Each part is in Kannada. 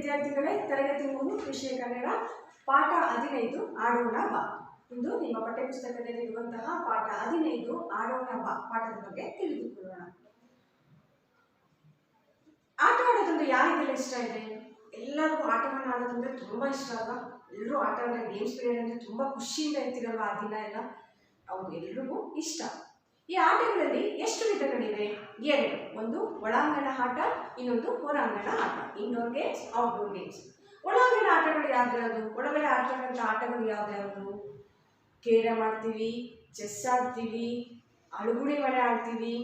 ವಿದ್ಯಾರ್ಥಿಗಳೇ, ತರಗತಿ 3 ವಿಷಯ ಕನ್ನಡ ಪಾಠ 15 ಆಡೋಣ ಬಾ. ಇಂದು ನಿಮ್ಮ ಪಠ್ಯಪುಸ್ತಕದಲ್ಲಿರುವಂತಹ ಪಾಠ 15 ಆಡೋಣ ಬಾ ಪಾಠದ ಬಗ್ಗೆ ತಿಳಿದುಕೊಳ್ಳೋಣ. ಆಟ ಆಡೋದಂದ್ರೆ ಯಾರಿಗೆಲ್ಲ ಇಷ್ಟ ಇದೆ? ಎಲ್ಲರಿಗೂ ಆಟವನ್ನು ಆಡೋದಂದ್ರೆ ತುಂಬಾ ಇಷ್ಟ ಅಲ್ವಾ? ಎಲ್ಲರೂ ಆಟ ಅಂದರೆ ಗೇಮ್ಸ್ ಪೀರಿಯಡ್ ಅಂದರೆ ತುಂಬ ಖುಷಿಯಿಂದ ಇರ್ತೀರಲ್ವ ಆ ದಿನ ಎಲ್ಲ. ಅವ್ರು ಎಲ್ರಿಗೂ ಇಷ್ಟ. ಈ ಆಟಗಳಲ್ಲಿ ಎಷ್ಟು ವಿಧಗಳಿವೆ? 2. ಒಂದು ಒಳಾಂಗಣ ಆಟ, ಇನ್ನೊಂದು ಹೊರಾಂಗಣ ಆಟ. Indoor games, outdoor games. ಒಳಾಂಗಣ ಆಟಗಳು ಯಾವ್ಯಾವುದು? ಒಳಗಡೆ ಆಡ್ತಕ್ಕಂಥ ಆಟಗಳು ಯಾವ್ಯಾವುದು? ಕೇರಮ್ ಆಡ್ತೀವಿ, ಚೆಸ್ ಆಡ್ತೀವಿ, ಅಳುಗುಳಿ ಮನೆ ಆಡ್ತೀವಿ,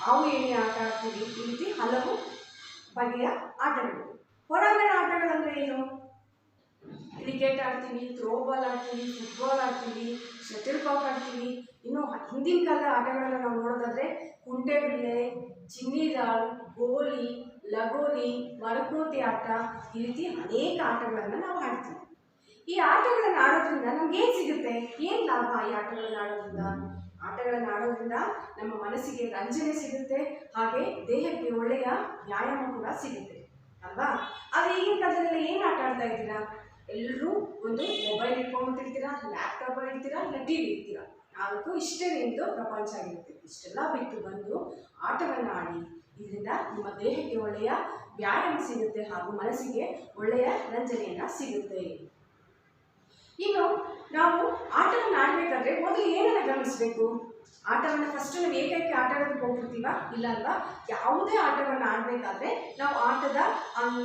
ಹಾವು ಏಣಿ ಆಟ ಆಡ್ತೀವಿ. ಈ ರೀತಿ ಹಲವು ಬಗೆಯ ಆಟಗಳು. ಹೊರಾಂಗಣ ಆಟಗಳಂದ್ರೆ ಏನು? ಕ್ರಿಕೆಟ್ ಆಡ್ತೀವಿ, ಥ್ರೋಬಾಲ್ ಆಡ್ತೀವಿ, ಫುಟ್ಬಾಲ್ ಆಡ್ತೀವಿ, ಶಟಲ್ ಕಾಕ್ ಆಡ್ತೀವಿ. ಇನ್ನು ಹಿಂದಿನ ಕಾಲದ ಆಟಗಳನ್ನು ನಾವು ನೋಡೋದಾದ್ರೆ ಕುಂಟೆಬಿಲ್ಲೆ, ಚಿನ್ನಿದಾಳು, ಗೋಲಿ, ಲಗೋರಿ, ಮರಕೋತಿ ಆಟ, ಈ ರೀತಿ ಅನೇಕ ಆಟಗಳನ್ನು ನಾವು ಆಡ್ತೀವಿ. ಈ ಆಟಗಳನ್ನು ಆಡೋದ್ರಿಂದ ನಮ್ಗೆ ಏನು ಸಿಗುತ್ತೆ? ಏನು ಲಾಭ ಈ ಆಟಗಳನ್ನು ಆಡೋದ್ರಿಂದ? ಆಟಗಳನ್ನು ಆಡೋದ್ರಿಂದ ನಮ್ಮ ಮನಸ್ಸಿಗೆ ರಂಜನೆ ಸಿಗುತ್ತೆ, ಹಾಗೆ ದೇಹಕ್ಕೆ ಒಳ್ಳೆಯ ವ್ಯಾಯಾಮ ಕೂಡ ಸಿಗುತ್ತೆ ಅಲ್ವಾ? ಆದರೆ ಈಗಿನ ಕಾಲದಲ್ಲಿ ಏನು ಆಟ ಆಡ್ತಾ ಇದ್ದೀರಾ? ಎಲ್ಲರೂ ಒಂದು ಮೊಬೈಲ್ ಇಟ್ಕೊಂಡ್ಬಿಟ್ಟಿರ್ತೀರಾ, ಲ್ಯಾಪ್ಟಾಪಲ್ಲಿ ಇರ್ತೀರಾ, ಇಲ್ಲ ಟಿ ವಿ ಇರ್ತೀರಾ. ನಾಲ್ಕು ಇಷ್ಟೇ ನಿಮ್ಮದು ಪ್ರಪಂಚ ಆಗಿರುತ್ತೆ. ಇಷ್ಟೆಲ್ಲ ಬಿಟ್ಟು ಬಂದು ಆಟವನ್ನು ಆಡಿ. ಇದರಿಂದ ನಿಮ್ಮ ದೇಹಕ್ಕೆ ಒಳ್ಳೆಯ ವ್ಯಾಯಾಮ ಸಿಗುತ್ತೆ ಹಾಗೂ ಮನಸ್ಸಿಗೆ ಒಳ್ಳೆಯ ರಂಜನೆಯನ್ನು ಸಿಗುತ್ತೆ. ಇನ್ನು ನಾವು ಆಟವನ್ನು ಆಡಬೇಕಾದ್ರೆ ಮೊದಲು ಏನನ್ನು ಗಮನಿಸಬೇಕು? ಆಟವನ್ನು ಫಸ್ಟ್ ನಾವು ಏಕೈಕೆ ಆಟ ಆಡೋದಕ್ಕೆ ಹೋಗ್ಬಿಡ್ತೀವ? ಇಲ್ಲ ಅಲ್ವಾ? ಯಾವುದೇ ಆಟವನ್ನು ಆಡಬೇಕಾದ್ರೆ ನಾವು ಆಟದ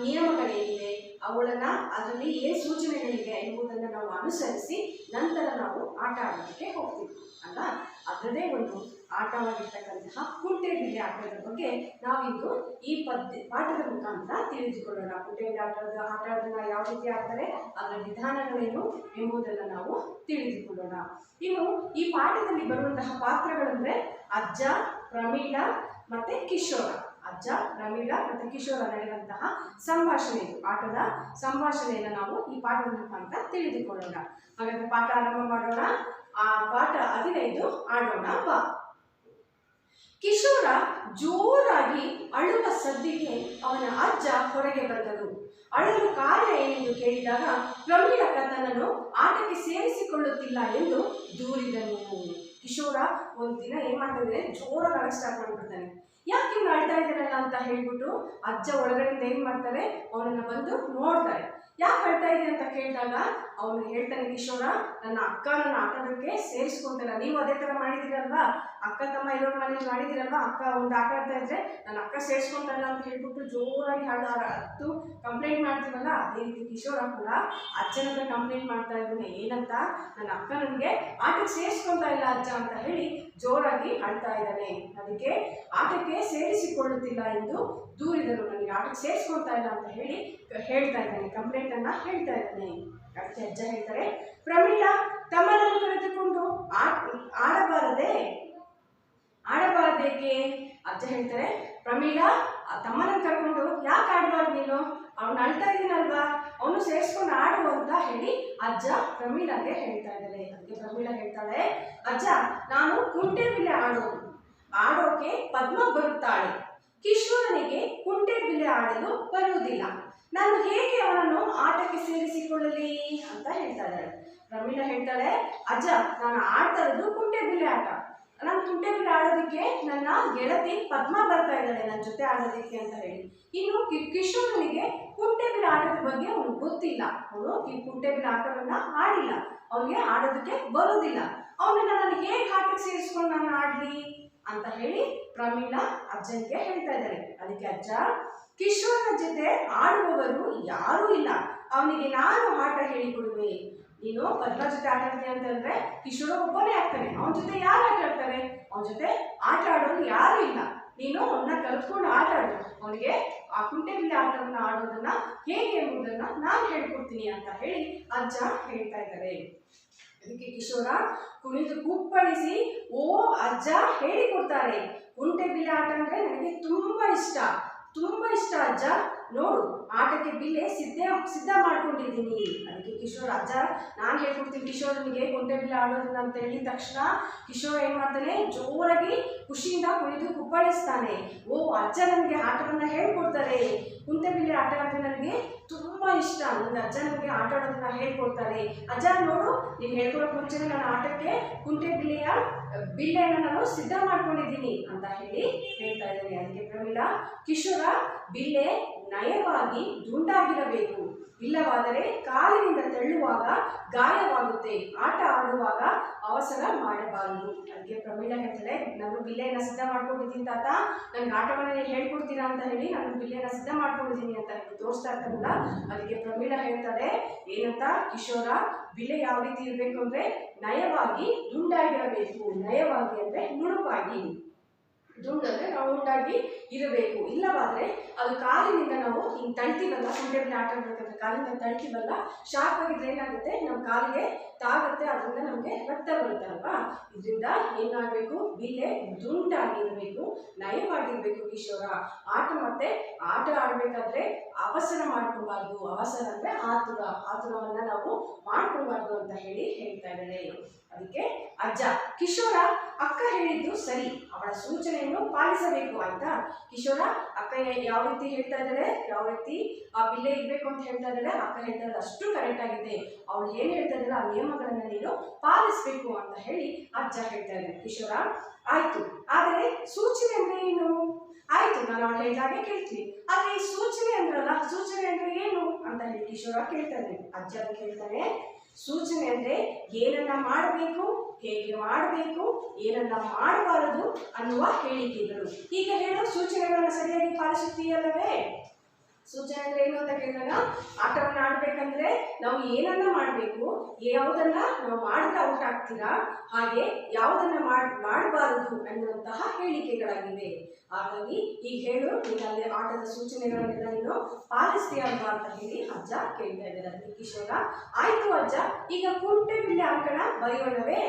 ನಿಯಮಗಳೇನಿದೆ, ಅವುಗಳನ್ನು ಅದರಲ್ಲಿ ಏನು ಸೂಚನೆಗಳಿದೆ ಎಂಬುದನ್ನು ನಾವು ಅನುಸರಿಸಿ ನಂತರ ನಾವು ಆಟ ಆಡೋದಕ್ಕೆ ಹೋಗ್ತೀವಿ ಅಲ್ಲ. ಅದರದೇ ಒಂದು ಆಟವಾಗಿರ್ತಕ್ಕಂತಹ ಕುಂಟೆಬಿಲ್ಲೆ ಆಟದ ಬಗ್ಗೆ ನಾವಿಂದು ಈ ಪಾಠದ ಮುಖಾಂತರ ತಿಳಿದುಕೊಳ್ಳೋಣ. ಕುಂಟೆಬಿಲ್ಲೆ ಆಟವನ್ನು ಯಾವ ರೀತಿ ಆಡ್ತಾರೆ, ಅದರ ವಿಧಾನಗಳೇನು ಎಂಬುದನ್ನು ನಾವು ತಿಳಿದುಕೊಳ್ಳೋಣ. ಇನ್ನು ಈ ಪಾಠದಲ್ಲಿ ಬರುವಂತಹ ಪಾತ್ರಗಳಂದ್ರೆ ಅಜ್ಜ, ಪ್ರಮೀಳ ಮತ್ತೆ ಕಿಶೋರ. ಅಜ್ಜ, ಪ್ರಮೀಳ ಮತ್ತು ಕಿಶೋರ ನಡೆಯುವಂತಹ ಸಂಭಾಷಣೆ ಇದು. ಆಟದ ಸಂಭಾಷಣೆಯನ್ನು ನಾವು ಈ ಪಾಠದ ಮುಖಾಂತರ ತಿಳಿದುಕೊಳ್ಳೋಣ. ಹಾಗಾದ್ರೆ ಪಾಠ ಆರಂಭ ಮಾಡೋಣ. ಆ ಪಾಠ 15 ಆಡೋಣ ಬಾ. ಕಿಶೋರ ಜೋರಾಗಿ ಅಳುವ ಸದ್ದಿಗೆ ಅವನ ಅಜ್ಜ ಹೊರಗೆ ಬಂದರು. ಅಳಲು ಕಾರಣ ಏನೆಂದು ಕೇಳಿದಾಗ ಪ್ರಮೀಳಕ್ಕ ತನ್ನನ್ನು ಆಟಕ್ಕೆ ಸೇರಿಸಿಕೊಳ್ಳುತ್ತಿಲ್ಲ ಎಂದು ದೂರಿದನು. ಕಿಶೋರ ಒಂದು ದಿನ ಏನ್ ಮಾಡ್ತಾನೆ, ಜೋರಾಗಿ ಅಳಕ್ ಸ್ಟಾರ್ಟ್ ಮಾಡ್ಬಿಡ್ತಾನೆ. ಯಾಕೆ ಇವ್ನು ಅಳ್ತಾ ಇದ್ದಾನಲ್ಲ ಅಂತ ಹೇಳ್ಬಿಟ್ಟು ಅಜ್ಜ ಒಳಗಡೆಯಿಂದ ಏನ್ ಮಾಡ್ತಾರೆ, ಅವನನ್ನ ಬಂದು ನೋಡ್ತಾರೆ. ಯಾಕೆ ಅಳ್ತಾ ಇದೆ ಅಂತ ಕೇಳಿದಾಗ ಅವನು ಹೇಳ್ತಾನೆ, ಕಿಶೋರ, ನನ್ನ ಅಕ್ಕ ನನ್ನ ಆಟೋದಕ್ಕೆ ಸೇರಿಸ್ಕೊಂತಾರ. ನೀವು ಅದೇ ಥರ ಮಾಡಿದ್ದೀರಲ್ವಾ? ಅಕ್ಕ ತಮ್ಮ ಇರೋರ ಮನೇಲಿ ಮಾಡಿದ್ದೀರಲ್ವಾ? ಅಕ್ಕ ಒಂದು ಆಟ ಆಡ್ತಾ ಇದ್ರೆ ನನ್ನ ಅಕ್ಕ ಸೇರಿಸ್ಕೊಂತಾರ ಅಂತ ಹೇಳ್ಬಿಟ್ಟು ಜೋರಾಗಿ ಹತ್ತು ಕಂಪ್ಲೇಂಟ್ ಮಾಡ್ತೀವಲ್ಲ, ಅದೇ ರೀತಿ ಕಿಶೋರ ಕೂಡ ಅಜ್ಜನ ಹತ್ರ ಕಂಪ್ಲೇಂಟ್ ಮಾಡ್ತಾ ಇದ್ದಾನೆ. ಏನಂತ? ನನ್ನ ಅಕ್ಕ ನನಗೆ ಆಟಕ್ಕೆ ಸೇರಿಸ್ಕೊಂತಾ ಇಲ್ಲ ಅಜ್ಜ ಅಂತ ಹೇಳಿ ಜೋರಾಗಿ ಅಳ್ತಾ ಇದ್ದಾನೆ. ಅದಕ್ಕೆ ಆಟಕ್ಕೆ ಸೇರಿಸಿಕೊಳ್ಳುತ್ತಿಲ್ಲ ಎಂದು ದೂರಿದರು. ನನಗೆ ಆಟಕ್ಕೆ ಸೇರಿಸ್ಕೊಳ್ತಾ ಇಲ್ಲ ಅಂತ ಹೇಳಿ ಹೇಳ್ತಾ ಇದ್ದಾನೆ, ಕಂಪ್ಲೇಂಟ್ ಅನ್ನ ಹೇಳ್ತಾ ಇದ್ದಾನೆ. ಅದಕ್ಕೆ ಅಜ್ಜ ಹೇಳ್ತಾರೆ, ಪ್ರಮೀಳ ತಮ್ಮನನ್ನು ಕರೆದುಕೊಂಡು ಆಡಬಾರದೇಕೆ? ಅಜ್ಜ ಹೇಳ್ತಾರೆ, ಪ್ರಮೀಳ ತಮ್ಮನನ್ನು ಕರ್ಕೊಂಡು ಯಾಕೆ ಆಡಬಾರ್ದು ನೀನು? ಅವನು ಅಳ್ತಾ ಇದ್ದೀನಲ್ವಾ, ಅವನು ಸೇರಿಸ್ಕೊಂಡು ಆಡು ಅಂತ ಹೇಳಿ ಅಜ್ಜ ಪ್ರಮೀಳಗೆ ಹೇಳ್ತಾ ಇದ್ದಾರೆ. ಅದಕ್ಕೆ ಪ್ರಮೀಳ ಹೇಳ್ತಾಳೆ, ಅಜ್ಜ, ನಾನು ಕುಂಟೆಬಿಲ್ಲೆ ಆಡೋಕೆ ಪದ್ಮ ಬರುತ್ತಾಳೆ. ಕಿಶೋರನಿಗೆ ಕುಂಟೆಬಿಲ್ಲೆ ಆಡಲು ಬರುವುದಿಲ್ಲ. ನಾನು ಹೇಗೆ ಅವನನ್ನು ಆಟಕ್ಕೆ ಸೇರಿಸಿಕೊಳ್ಳಲಿ ಅಂತ ಹೇಳ್ತಾ ಇದ್ದಾಳೆ. ಪ್ರಮೀಳ ಹೇಳ್ತಾಳೆ, ಅಜ್ಜ, ನಾನು ಆಡ್ತಾ ಇರೋದು ಕುಂಟೆಬಿಲ್ಲೆ ಆಟ. ನಾನು ಕುಂಟೆಬಿಲ್ಲೆ ಆಡೋದಕ್ಕೆ ನನ್ನ ಗೆಳತಿ ಪದ್ಮ ಬರ್ತಾ ಇದ್ದಾಳೆ ನನ್ನ ಜೊತೆ ಆಡೋದಕ್ಕೆ ಅಂತ ಹೇಳಿ. ಇನ್ನು ಕಿಶೋರನಿಗೆ ಕುಂಟೆಬಿಲ್ಲೆ ಆಟದ ಬಗ್ಗೆ ಅವನಿಗೆ ಗೊತ್ತಿಲ್ಲ. ಅವನು ಈ ಕುಂಟೆಬಿಲ್ಲೆ ಆಟವನ್ನ ಆಡಿಲ್ಲ, ಅವನಿಗೆ ಆಡೋದಕ್ಕೆ ಬರೋದಿಲ್ಲ. ಅವನನ್ನ ನಾನು ಹೇಗೆ ಆಟಕ್ಕೆ ಸೇರಿಸ್ಕೊಂಡು ನಾನು ಆಡ್ಲಿ ಅಂತ ಹೇಳಿ ಪ್ರಮೀಳ ಅಜ್ಜನಿಗೆ ಹೇಳ್ತಾ ಇದ್ದಾರೆ. ಅದಕ್ಕೆ ಅಜ್ಜ, ಕಿಶೋರನ ಜೊತೆ ಆಡುವವರು ಯಾರೂ ಇಲ್ಲ, ಅವನಿಗೆ ನಾನು ಆಟ ಹೇಳಿಕೊಡುವೆ. ನೀನು ಪದ್ಮ ಜೊತೆ ಆಟ ಆಡ್ತೀನಿ ಅಂತಂದ್ರೆ ಕಿಶೋರ ಒಬ್ಬನೇ ಆಗ್ತಾನೆ. ಅವನ ಜೊತೆ ಯಾರು ಆಟ ಆಡ್ತಾರೆ? ಅವನ ಜೊತೆ ಆಟ ಆಡೋರು ಯಾರು ಇಲ್ಲ. ನೀನು ಅವನ್ನ ಕಲ್ತ್ಕೊಂಡು ಆಟ ಆಡು, ಅವನಿಗೆ ಆ ಕುಂಟೆಬಿಲ್ಲೆ ಆಟವನ್ನು ಆಡೋದನ್ನ ಹೇಗೆ ಎಂಬುದನ್ನ ನಾನು ಹೇಳ್ಕೊಡ್ತೀನಿ ಅಂತ ಹೇಳಿ ಅಜ್ಜ ಹೇಳ್ತಾ ಇದ್ದಾರೆ. ಅದಕ್ಕೆ ಕಿಶೋರ ಕುಣಿದು ಕುಪ್ಪಳಿಸಿ, ಓ ಅಜ್ಜ ಹೇಳಿಕೊಡ್ತಾರೆ, ಕುಂಟೆಬಿಲ್ಲೆ ಆಟ ಅಂದ್ರೆ ನನಗೆ ತುಂಬಾ ಇಷ್ಟ. ತುಂಬಾ ಇಷ್ಟ ಅಜ್ಜ, ನೋಡು ಆಟಕ್ಕೆ ಬಿಲ್ಲೆ ಸಿದ್ಧ ಮಾಡ್ಕೊಂಡಿದ್ದೀನಿ. ಅದಕ್ಕೆ ಕಿಶೋರ್, ಅಜ್ಜ ನಾನು ಹೇಳ್ಕೊಡ್ತೀನಿ ಕಿಶೋರನಿಗೆ ಕುಂಟೆ ಬಿಲ್ಲೆ ಆಡೋದನ್ನ ಅಂತ ಹೇಳಿದ ತಕ್ಷಣ ಕಿಶೋರ್ ಏನ್ ಮಾಡ್ತಾನೆ, ಜೋರಾಗಿ ಖುಷಿಯಿಂದ ಕುಣಿದು ಕುಪ್ಪಳಿಸ್ತಾನೆ. ಓ, ಅಜ್ಜ ನನಗೆ ಆಟವನ್ನ ಹೇಳ್ಕೊಡ್ತಾರೆ, ಕುಂಟೆ ಬಿಲ್ಲೆ ಆಟ ಅಂದ್ರೆ ನನಗೆ ತುಂಬಾ ಇಷ್ಟ, ನನಗೆ ಅಜ್ಜ ನನಗೆ ಆಟ ಆಡೋದನ್ನ ಹೇಳ್ಕೊಡ್ತಾರೆ. ಅಜ್ಜ ನೋಡು, ನೀನು ಹೇಳ್ಕೊಡೋಕೆ ಮುಂಚೆನೆ ನಾನು ಆಟಕ್ಕೆ ಕುಂಟೆ ಬಿಲ್ಲೆಯನ್ನು ನಾನು ಸಿದ್ಧ ಮಾಡ್ಕೊಂಡಿದ್ದೀನಿ ಅಂತ ಹೇಳ್ತಾ ಇದ್ದೇನೆ. ಅದಕ್ಕೆ ಪ್ರಮೀಳಾ, ಕಿಶೋರ ಬಿಲ್ಲೆ ನಯವಾಗಿ ದುಂಡಾಗಿರಬೇಕು, ಇಲ್ಲವಾದರೆ ಕಾಲಿನಿಂದ ತಳ್ಳುವಾಗ ಗಾಯವಾಗುತ್ತೆ, ಆಟ ಆಡುವಾಗ ಅವಸರ ಮಾಡಬಾರದು. ಅದಕ್ಕೆ ಪ್ರಮೀಳಾ ಹೇಳ್ತಾರೆ, ನಾನು ಬಿಲ್ಲೆಯನ್ನು ಸಿದ್ಧ ಮಾಡ್ಕೊಂಡಿದ್ದೀನಿ ತಾತ, ನನಗೆ ಆಟವನ್ನು ಹೇಳ್ಕೊಡ್ತೀರಾ ಅಂತ ಹೇಳಿ ನಾನು ಬಿಲ್ಲೆಯನ್ನು ಸಿದ್ಧ ಮಾಡ್ಕೊಂಡಿದ್ದೀನಿ ಅಂತ ಹೇಳಿ ತೋರಿಸ್ತಾ ಇರ್ತಾರಲ್ಲ. ಅದಕ್ಕೆ ಪ್ರಮೀಳಾ ಹೇಳ್ತಾರೆ ಏನಂತ, ಕಿಶೋರ ಬಿಲ್ಲೆ ಯಾವ ರೀತಿ ಇರಬೇಕು ಅಂದ್ರೆ ನಯವಾಗಿ ದುಂಡಾಗಿರಬೇಕು. ನಯವಾಗಿ ಅಂದ್ರೆ ನುಣುಪಾಗಿ, ದುಂಡು ಅಂದ್ರೆ ರೌಂಡ್ ಆಗಿ ಇರಬೇಕು, ಇಲ್ಲವಾದ್ರೆ ಅದು ಕಾಲಿನಿಂದ ನಾವು ಹಿಂಗೆ ತಳ್ತೀವಲ್ಲ, ಕುಂಟೆ ಬಿಲ್ಲೆ ಆಟ ಆಡ್ಬೇಕಂದ್ರೆ ಕಾಲಿಂದ ತಳ್ತೀವಲ್ಲ, ಶಾರ್ಪ್ ಆಗಿದ್ರೆ ಏನಾಗುತ್ತೆ, ನಮ್ಮ ಕಾಲಿಗೆ ತಾಗುತ್ತೆ, ಅದರಿಂದ ನಮಗೆ ರಕ್ತ ಬರುತ್ತಲ್ವಾ. ಇದರಿಂದ ಏನಾಗಬೇಕು, ಬಿಲ್ಲೆ ದುಂಡಾಗಿರಬೇಕು, ನಯವಾಗಿರ್ಬೇಕು ಕಿಶೋರ. ಆಟ ಆಡ್ಬೇಕಾದ್ರೆ ಅವಸರ ಮಾಡ್ಕೋಬಾರ್ದು. ಅವಸರ ಅಂದ್ರೆ ಆತುರವನ್ನ ನಾವು ಮಾಡ್ಕೋಬಾರ್ದು ಅಂತ ಹೇಳ್ತಾ ಇದ್ದಾರೆ. ಅದಕ್ಕೆ ಅಜ್ಜ, ಕಿಶೋರ ಅಕ್ಕ ಹೇಳಿದ್ದು ಸರಿ, ಅವಳ ಸೂಚನೆಯನ್ನು ಪಾಲಿಸಬೇಕು ಆಯ್ತಾ. ಕಿಶೋರ ಅಕ್ಕ ಯಾವ ರೀತಿ ಹೇಳ್ತಾ ಇದ್ದಾರೆ, ಯಾವ ರೀತಿ ಆ ಬಿಲ್ಲೆ ಇರ್ಬೇಕು ಅಂತ ಹೇಳ್ತಾ ಇದ್ದಾರೆ, ಅಕ್ಕ ಹೇಳ್ತಾ ಇದ್ದಾರೆ ಅಷ್ಟು ಕರೆಕ್ಟ್ ಆಗಿದೆ, ಅವಳು ಏನ್ ಹೇಳ್ತಾ ಇದ್ದಾರೆ ಆ ನಿಯಮಗಳನ್ನ ನೀನು ಪಾಲಿಸ್ಬೇಕು ಅಂತ ಹೇಳಿ ಅಜ್ಜ ಹೇಳ್ತಾ ಇದ್ದಾರೆ. ಕಿಶೋರ ಆಯ್ತು, ಆದರೆ ಸೂಚನೆ ಅಂದ್ರೆ ಏನು? ಆಯ್ತು, ನಾನು ಅವಳು ಹೇಳಿದಾಗೆ ಕೇಳ್ತೀನಿ, ಆದ್ರೆ ಈ ಸೂಚನೆ ಅಂದ್ರಲ್ಲ, ಸೂಚನೆ ಅಂದ್ರೆ ಏನು ಅಂತ ಹೇಳಿ ಕಿಶೋರ ಕೇಳ್ತಾನೆ. ಅಜ್ಜ ಕೇಳ್ತಾನೆ, ಸೂಚನೆ ಅಂದ್ರೆ ಏನನ್ನ ಮಾಡಬೇಕು, ಹೇಗೆ ಮಾಡಬೇಕು, ಏನನ್ನ ಮಾಡಬಾರದು ಅನ್ನುವ ಹೇಳಿಕೆಗಳು. ಈಗ ಹೇಳೋ ಸೂಚನೆಗಳನ್ನ ಸರಿಯಾಗಿ ಪಾಲಿಸುತ್ತೀಯಲ್ಲವೇ? ಸೂಚನೆ ಅಂದ್ರೆ ಏನು ಅಂತ ಕೇಳಿದಾಗ, ಆಟವನ್ನು ಆಡ್ಬೇಕಂದ್ರೆ ನಾವು ಏನನ್ನ ಮಾಡಬೇಕು, ಯಾವುದನ್ನ ನಾವು ಮಾಡಿದ್ರೆ ಔಟ್ ಆಗ್ತೀರಾ, ಹಾಗೆ ಯಾವುದನ್ನ ಮಾಡಬಾರದು ಅನ್ನುವಂತಹ ಹೇಳಿಕೆಗಳಾಗಿವೆ. ಹಾಗಾಗಿ ಈಗ ಹೇಳು, ನೀನಲ್ಲಿ ಆಟದ ಸೂಚನೆಗಳನ್ನೆಲ್ಲ ನೀನು ಪಾಲಿಸ್ತೀಯ ಅಲ್ವಾ ಅಂತ ಹೇಳಿ ಅಜ್ಜ ಕೇಳ್ತಾ ಇದ್ದಾರೆ. ಅದಕ್ಕೆ ಕಿಶೋರ, ಆಯ್ತು ಅಜ್ಜ, ಈಗ ಕುಂಟೆ ಬಿಲ್ಲೆ ಅಂಕಣ ಬರೆಯೋಣವೇ?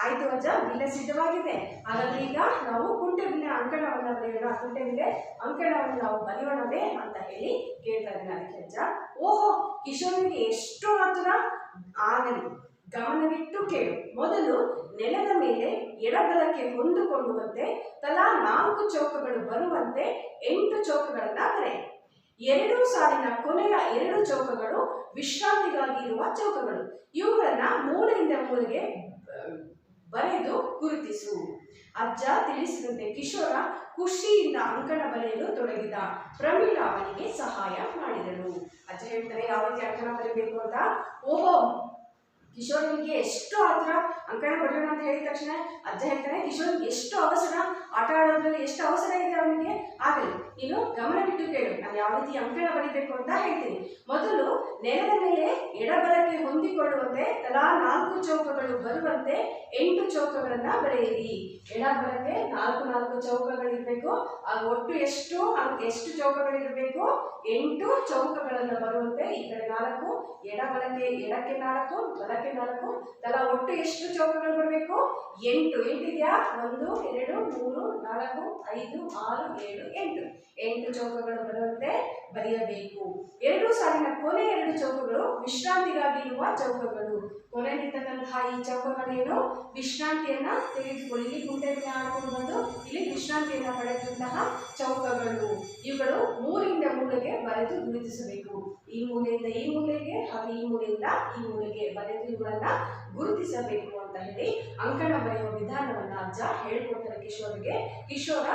ಆಯ್ತು ಅಜ್ಜ, ಬಿಲ್ಲೆ ಸಿದ್ಧವಾಗಿದೆ, ಹಾಗಾದ್ರೆ ಈಗ ನಾವು ಕುಂಟೆ ಬಿಲ್ಲೆ ಅಂಕಣವನ್ನ ಬರೆಯೋಣ, ಕುಂಟೆ ಬಿಲ್ಲೆ ಅಂಕಣವನ್ನು ನಾವು ಬರೆಯೋಣವೇ ಅಂತ ಹೇಳಿ ಕೇಳ್ತಾ ಇದ್ದಾನೆ. ಅದಕ್ಕೆ ಅಜ್ಜ, ಓಹೋ, ಕಿಶೋರನಿಗೆ ಎಷ್ಟು ಆತುರ, ಆಗಲಿ, ಗಮನವಿಟ್ಟು ಕೇಳು. ಮೊದಲು ನೆಲದ ಮೇಲೆ ಎಡಬಲಕ್ಕೆ ಹೊಂದಿಕೊಳ್ಳುವಂತೆ ತಲಾ 4 ಚೌಕಗಳು ಬರುವಂತೆ 8 ಚೌಕಗಳನ್ನ ಬರೆ. 2 ಸಾಲಿನ ಕೊನೆಯ 2 ಚೌಕಗಳು ವಿಶ್ರಾಂತಿಗಾಗಿ ಇರುವ ಚೌಕಗಳು. ಇವುಗಳನ್ನ ಮೂಲೆಯಿಂದ ಮೂಲೆಗೆ ಬರೆದು ಗುರುತಿಸು. ಅಜ್ಜ ತಿಳಿಸಿದಂತೆ ಕಿಶೋರ ಖುಷಿಯಿಂದ ಅಂಕಣ ಬರೆಯಲು ತೊಡಗಿದ. ಪ್ರಮೀಳಾ ಅವನಿಗೆ ಸಹಾಯ ಮಾಡಿದಳು. ಅಜ್ಜ ಹೇಳ್ತಾರೆ ಯಾವ ರೀತಿ ಅಂಕಣ ಬರೀಬೇಕು ಅಂತ. ಓಹೋ, ಕಿಶೋರನಿಗೆ ಎಷ್ಟು ಆತರ ಅಂಕಣ ಬರೆಯೋಣ ಅಂತ ಹೇಳಿದ ತಕ್ಷಣ ಅಜ್ಜ ಹೇಳ್ತಾನೆ, ಕಿಶೋರನಿಗೆ ಎಷ್ಟು ಅವಸರ, ಆಟ ಆಡೋದ್ರಲ್ಲಿ ಎಷ್ಟು ಅವಸರ ಇದೆ ಅವನಿಗೆ. ಆಗಲಿ, ನೀನು ಗಮನವಿಟ್ಟು ಕೇಳು, ನಾನು ಯಾವ ರೀತಿ ಅಂಕಣ ಬರೀಬೇಕು ಅಂತ ಹೇಳ್ತೀನಿ. ಮೊದಲು ನೆಲದ ಮೇಲೆ ಎಡಬಲಕ್ಕೆ ಹೊಂದಿಕೊಳ್ಳುವಂತೆ ತಲಾ 4 ಚೌಕಗಳು ಬರುವಂತೆ 8 ಚೌಕಗಳನ್ನ ಬರೆಯಿರಿ. ಎಡಬಲಕ್ಕೆ 4 ಚೌಕಗಳಿರಬೇಕು. ಒಟ್ಟು ಎಷ್ಟು ಚೌಕಗಳಿರಬೇಕು? 8 ಚೌಕಗಳನ್ನು ಬರುವಂತೆ ಈ ಕಡೆ 4, ಎಡಕ್ಕೆ 4, ಬಲಕ್ಕೆ 4, ತಲಾ ಒಟ್ಟು ಎಷ್ಟು ಚೌಕಗಳು ಬರಬೇಕು? 8 ಇದೆಯಾ? 1 2 3 4 5 6 7 8 ಚೌಕಗಳು ಬರುವಂತೆ ಬರೆಯಬೇಕು. 2 ಸಾಲಿನ ಕೊನೆ 2 ಚೌಕಗಳು ವಿಶ್ರಾಂತಿಗಾಗಿ ಇರುವ ಚೌಕಗಳು. ಕೊನೆಯಲ್ಲಿರ್ತಕ್ಕಂತಹ ಈ ಚೌಕಗಳೇನು? ವಿಶ್ರಾಂತಿಯನ್ನ ತೆಗೆದುಕೊಳ್ಳಿ. ಇಲ್ಲಿ ಕುಂಟೆ ಬಿಲ್ಲೆ ಆಡ್ಕೊಂಡು ಬಂದು ಇಲ್ಲಿ ವಿಶ್ರಾಂತಿಯನ್ನ ಪಡೆದಂತಹ ಚೌಕಗಳು. ಇವುಗಳು ಮೂಲೆಯಿಂದ ಮೂಲೆಗೆ ಬರೆದು ಗುರುತಿಸಬೇಕು. ಈ ಮೂಲೆಯಿಂದ ಈ ಮೂಲೆಗೆ ಹಾಗೂ ಈ ಮೂಲೆಯಿಂದ ಈ ಮೂಲೆಗೆ ಬರೆದು ಇವುಗಳನ್ನ ಗುರುತಿಸಬೇಕು ಅಂತ ಹೇಳಿ ಅಂಕಣ ಬರೆಯುವ ವಿಧಾನವನ್ನ ಅಜ್ಜ ಹೇಳ್ಕೊಡ್ತಾರೆ ಕಿಶೋರ್ಗೆ. ಕಿಶೋರ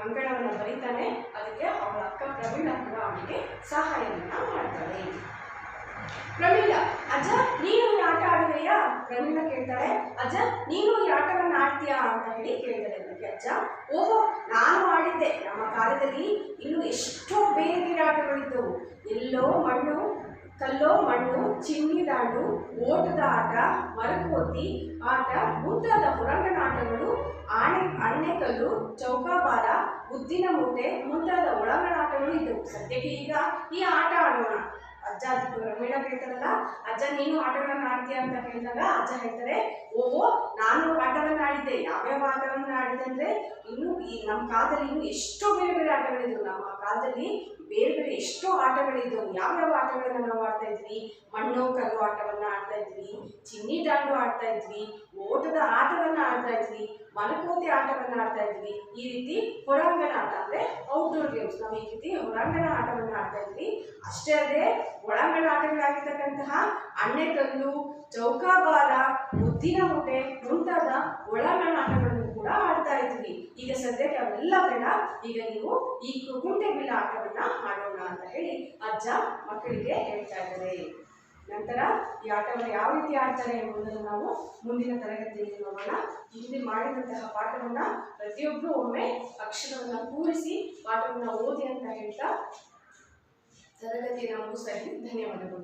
ಅಂಕಣವನ್ನ ಬರೀತಾನೆ. ಅದಕ್ಕೆ ಅವಳ ಅಕ್ಕ ಪ್ರಮೀಳಾ ಕೂಡ ಅವನಿಗೆ ಸಹಾಯವನ್ನ ಮಾಡ್ತಾಳೆ. ಪ್ರಮೀಳಾ, ಅಜ್ಜ ನೀನು ಈ ಆಟ ಆಡುವೆಯಾ? ಪ್ರಮೀಳಾ ಕೇಳ್ತಾಳೆ. ಅಜ್ಜ ನೀನು ಈ ಆಟವನ್ನ ಆಡ್ತೀಯಾ ಅಂತ ಹೇಳಿ ಕೇಳ್ತಾಳೆ. ಅದಕ್ಕೆ ಅಜ್ಜ, ಓಹೋ, ನಾನು ಆಡಿದ್ದೆ, ನಮ್ಮ ಕಾಲದಲ್ಲಿ ಇನ್ನು ಎಷ್ಟೋ ಬೇರೆ ಬೇರೆ ಆಟಗಳಿದ್ದವು. ಕಲ್ಲೋ ಮಣ್ಣು, ಚಿನ್ನಿ ದಾಂಡು, ಓಟದ ಆಟ, ಮರಕೋತಿ ಆಟ ಮುಂತಾದ ಹೊರಾಂಗಣ ಆಟಗಳು, ಅಣೆಕಲ್ಲು, ಚೌಕಾಬಾರ, ಉದ್ದಿನ ಮೂಟೆ ಮುಂತಾದ ಒಳಾಂಗಣ ಆಟಗಳು ಇದ್ದವು. ಸದ್ಯಕ್ಕೆ ಈಗ ಈ ಆಟ ಆಡೋಣ. ಅಜ್ಜ ಪ್ರಮೀಳಾ ಕೇಳ್ತಾರಲ್ಲ, ಅಜ್ಜ ನೀನು ಆಟಗಳನ್ನ ಆಡ್ತೀಯ ಅಂತ ಕೇಳಿದಾಗ ಅಜ್ಜ ಹೇಳ್ತಾರೆ, ಓಹೋ, ನಾನು ಆಟವನ್ನ ಆಡಿದ್ದೆ. ಯಾವ್ಯಾವ ಆಟವನ್ನ ಆಡಿದೆ ಅಂದ್ರೆ ಇನ್ನು ಈ ನಮ್ಮ ಕಾಲದಲ್ಲಿ ಇನ್ನು ಎಷ್ಟೋ ಬೇರೆ ಬೇರೆ ಆಟಗಳಿದ್ವು. ನಮ್ಮ ಕಾಲದಲ್ಲಿ ಬೇರೆ ಬೇರೆ ಎಷ್ಟೋ ಆಟಗಳಿದ್ದವು. ಯಾವ್ಯಾವ ಆಟಗಳನ್ನ ನಾವು ಆಡ್ತಾ ಇದ್ವಿ? ಮಣ್ಣು ಕಲ್ಲು ಆಟವನ್ನ ಆಡ್ತಾ ಇದ್ವಿ, ಚಿನ್ನಿ ದಾಂಡು ಆಡ್ತಾ ಇದ್ವಿ, ಓಟದ ಆಟವನ್ನ ಆಡ್ತಾ ಇದ್ವಿ, ಮಲಕೋತಿ ಆಟವನ್ನ ಆಡ್ತಾ ಇದ್ವಿ. ಈ ರೀತಿ ಹೊರಾಂಗಣ ಆಟ ಅಂದ್ರೆ ಔಟ್ಡೋರ್ ಗೇಮ್ಸ್, ನಾವು ಈ ರೀತಿ ಹೊರಾಂಗಣ ಆಟವನ್ನ ಆಡ್ತಾ ಇದ್ವಿ. ಅಷ್ಟೇ ಅಲ್ಲದೆ ಒಳಾಂಗಣ ಆಟಗಳಾಗಿರ್ತಕ್ಕಂತಹ ಅಣ್ಣೆಕಲ್ಲು, ಚೌಕಾಬಾರ, ಮುದ್ದಿನ ಮೂಟೆ ಮುಂತಾದ ಒಳಾಂಗಣ ಆಟಗಳನ್ನು ಕೂಡ ಆಡ್ತಾ ಇದ್ವಿ. ಈಗ ಸದ್ಯಕ್ಕೆ ಅವೆಲ್ಲ ಬೇಡ, ಈಗ ನೀವು ಈ ಕುಂಟೆ ಬಿಲ್ಲ ಆಟವನ್ನ ಆಡೋಣ ಅಂತ ಹೇಳಿ ಅಜ್ಜ ಮಕ್ಕಳಿಗೆ ಹೇಳ್ತಾ ಇದ್ದಾರೆ. ನಂತರ ಈ ಆಟವನ್ನು ಯಾವ ರೀತಿ ಆಡ್ತಾರೆ ಎಂಬುದನ್ನು ನಾವು ಮುಂದಿನ ತರಗತಿಯಲ್ಲಿ ನೋಡೋಣ. ಇಲ್ಲಿ ಮಾಡಿದಂತಹ ಪಾಠವನ್ನ ಪ್ರತಿಯೊಬ್ಬರು ಒಮ್ಮೆ ಅಕ್ಷರವನ್ನ ಕೂರಿಸಿ ಪಾಠವನ್ನ ಓದಿ ಅಂತ ಹೇಳ್ತಾ ತರಗತಿಯನ್ನು ಮುಗಿಸ್ತಾ ಇದ್ದೀನಿ. ಧನ್ಯವಾದಗಳು.